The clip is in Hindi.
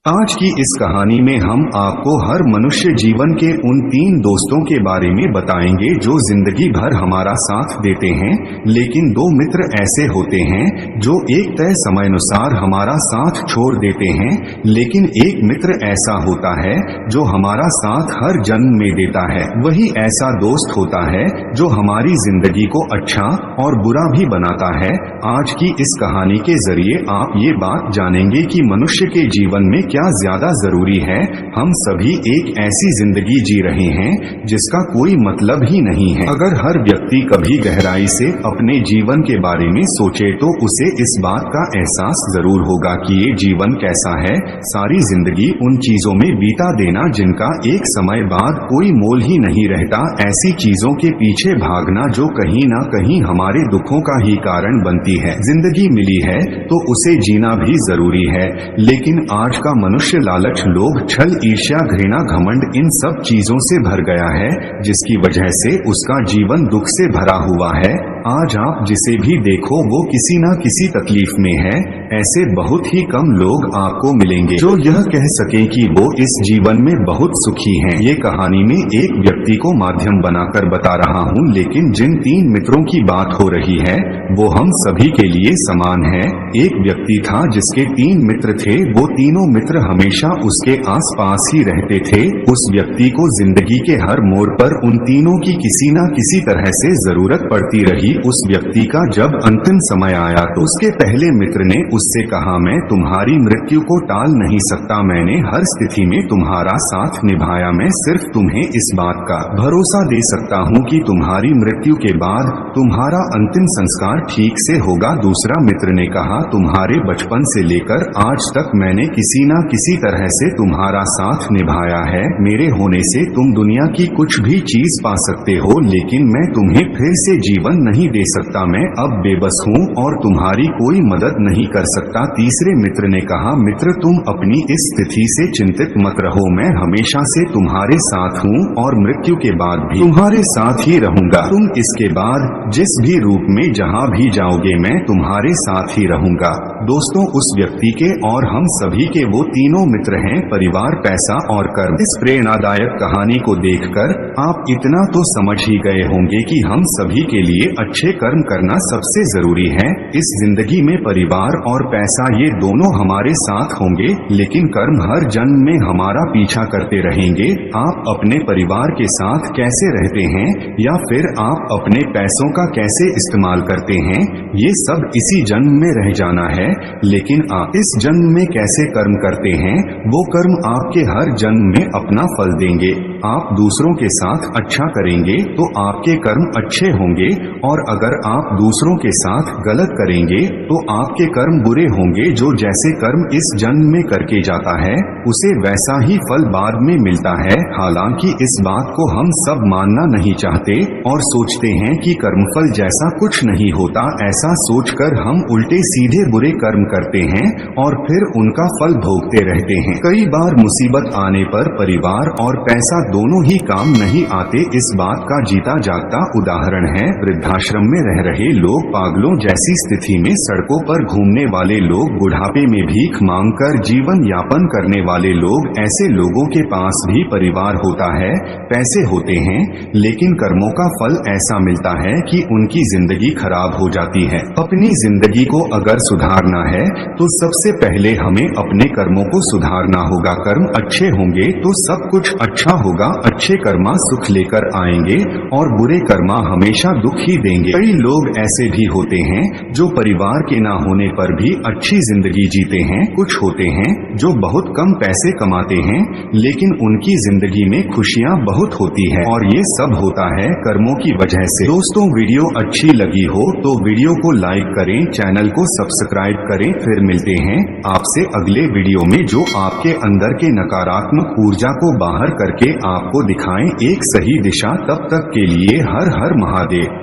आज की इस कहानी में हम आपको हर मनुष्य जीवन के उन तीन दोस्तों के बारे में बताएंगे जो जिंदगी भर हमारा साथ देते हैं, लेकिन दो मित्र ऐसे होते हैं जो एक तय समयानुसार हमारा साथ छोड़ देते हैं, लेकिन एक मित्र ऐसा होता है जो हमारा साथ हर जन्म में देता है। वही ऐसा दोस्त होता है जो हमारी जिंदगी को अच्छा और बुरा भी बनाता है। आज की इस कहानी के जरिए आप ये बात जानेंगे कि मनुष्य के जीवन में क्या ज्यादा जरूरी है। हम सभी एक ऐसी जिंदगी जी रहे हैं जिसका कोई मतलब ही नहीं है। अगर हर व्यक्ति कभी गहराई से अपने जीवन के बारे में सोचे तो उसे इस बात का एहसास जरूर होगा कि ये जीवन कैसा है। सारी जिंदगी उन चीजों में बीता देना जिनका एक समय बाद कोई मोल ही नहीं रहता, ऐसी चीजों के पीछे भागना जो कहीं ना कहीं हमारे दुखों का ही कारण बनती है। जिंदगी मिली है तो उसे जीना भी जरूरी है, लेकिन आज का मनुष्य लालच, लोभ, छल, ईर्ष्या, घृणा, घमंड इन सब चीजों से भर गया है, जिसकी वजह से उसका जीवन दुख से भरा हुआ है। आज आप जिसे भी देखो वो किसी न किसी तकलीफ में है। ऐसे बहुत ही कम लोग आपको मिलेंगे जो यह कह सके कि वो इस जीवन में बहुत सुखी हैं। ये कहानी में एक व्यक्ति को माध्यम बनाकर बता रहा हूँ, लेकिन जिन तीन मित्रों की बात हो रही है वो हम सभी के लिए समान है। एक व्यक्ति था जिसके तीन मित्र थे। वो तीनों मित्र हमेशा उसके आसपास ही रहते थे। उस व्यक्ति को जिंदगी के हर मोड़ पर उन तीनों की किसी न किसी तरह से जरूरत पड़ती रही। उस व्यक्ति का जब अंतिम समय आया तो उसके पहले मित्र ने उससे कहा, मैं तुम्हारी मृत्यु को टाल नहीं सकता, मैंने हर स्थिति में तुम्हारा साथ निभाया, मैं सिर्फ तुम्हें इस बात का भरोसा दे सकता हूँ कि तुम्हारी मृत्यु के बाद तुम्हारा अंतिम संस्कार ठीक से होगा। दूसरा मित्र ने कहा, तुम्हारे बचपन से लेकर आज तक मैंने किसी न किसी तरह से तुम्हारा साथ निभाया है, मेरे होने से तुम दुनिया की कुछ भी चीज पा सकते हो, लेकिन मैं तुम्हें फिर से जीवन नहीं दे सकता, मैं अब बेबस हूँ और तुम्हारी कोई मदद नहीं कर सकता। तीसरे मित्र ने कहा, मित्र तुम अपनी इस स्थिति से चिंतित मत रहो, मैं हमेशा से तुम्हारे साथ हूँ और मृत्यु के बाद भी तुम्हारे साथ ही रहूंगा। तुम इसके बाद जिस भी रूप में जहाँ भी जाओगे मैं तुम्हारे साथ ही रहूंगा। दोस्तों, उस व्यक्ति के और हम सभी के वो तीनों मित्र हैं, परिवार, पैसा और कर्म। इस प्रेरणादायक कहानी को देखकर आप इतना तो समझ ही गए होंगे कि हम सभी के लिए अच्छे कर्म करना सबसे जरूरी है। इस जिंदगी में परिवार और पैसा ये दोनों हमारे साथ होंगे, लेकिन कर्म हर जन्म में हमारा पीछा करते रहेंगे। आप अपने परिवार के साथ कैसे रहते हैं या फिर आप अपने पैसों का कैसे इस्तेमाल करते हैं, ये सब इसी जन्म में रह जाना है, लेकिन आप इस जन्म में कैसे कर्म करते हैं वो कर्म आपके हर जन्म में अपना फल देंगे। आप दूसरों के साथ अच्छा करेंगे तो आपके कर्म अच्छे होंगे, और अगर आप दूसरों के साथ गलत करेंगे तो आपके कर्म बुरे होंगे। जो जैसे कर्म इस जन्म में करके जाता है उसे वैसा ही फल बाद में मिलता है। हालांकि इस बात को हम सब मानना नहीं चाहते और सोचते हैं कि कर्मफल जैसा कुछ नहीं होता। ऐसा सोचकर हम उल्टे सीधे बुरे कर्म करते हैं और फिर उनका फल भोगते रहते हैं। कई बार मुसीबत आने पर परिवार और पैसा दोनों ही काम नहीं आते। इस बात का जीता जागता उदाहरण है वृद्धाश्रम में रह रहे लोग, पागलों जैसी स्थिति में सड़कों पर घूमने वाले लोग, बुढ़ापे में भीख मांगकर जीवन यापन करने वाले लोग। ऐसे लोगों के पास भी परिवार होता है, पैसे होते हैं, लेकिन कर्मों का फल ऐसा मिलता है कि उनकी जिंदगी खराब हो जाती है। अपनी जिंदगी को अगर सुधारना है तो सबसे पहले हमें अपने कर्मों को सुधारना होगा। कर्म अच्छे होंगे तो सब कुछ अच्छा होगा। अच्छे कर्मा सुख लेकर आएंगे और बुरे कर्मा हमेशा दुख ही देंगे। कई लोग ऐसे भी होते हैं जो परिवार के ना होने पर भी अच्छी जिंदगी जीते हैं। कुछ होते हैं जो बहुत कम पैसे कमाते हैं, लेकिन उनकी जिंदगी में खुशियाँ बहुत होती है, और ये सब होता है कर्मों की वजह से। दोस्तों, वीडियो अच्छी लगी हो तो वीडियो को लाइक करें, चैनल को सब्सक्राइब करें। फिर मिलते हैं आपसे अगले वीडियो में, जो आपके अंदर के नकारात्मक ऊर्जा को बाहर करके आपको दिखाएं एक सही दिशा। तब तक के लिए हर हर महादेव।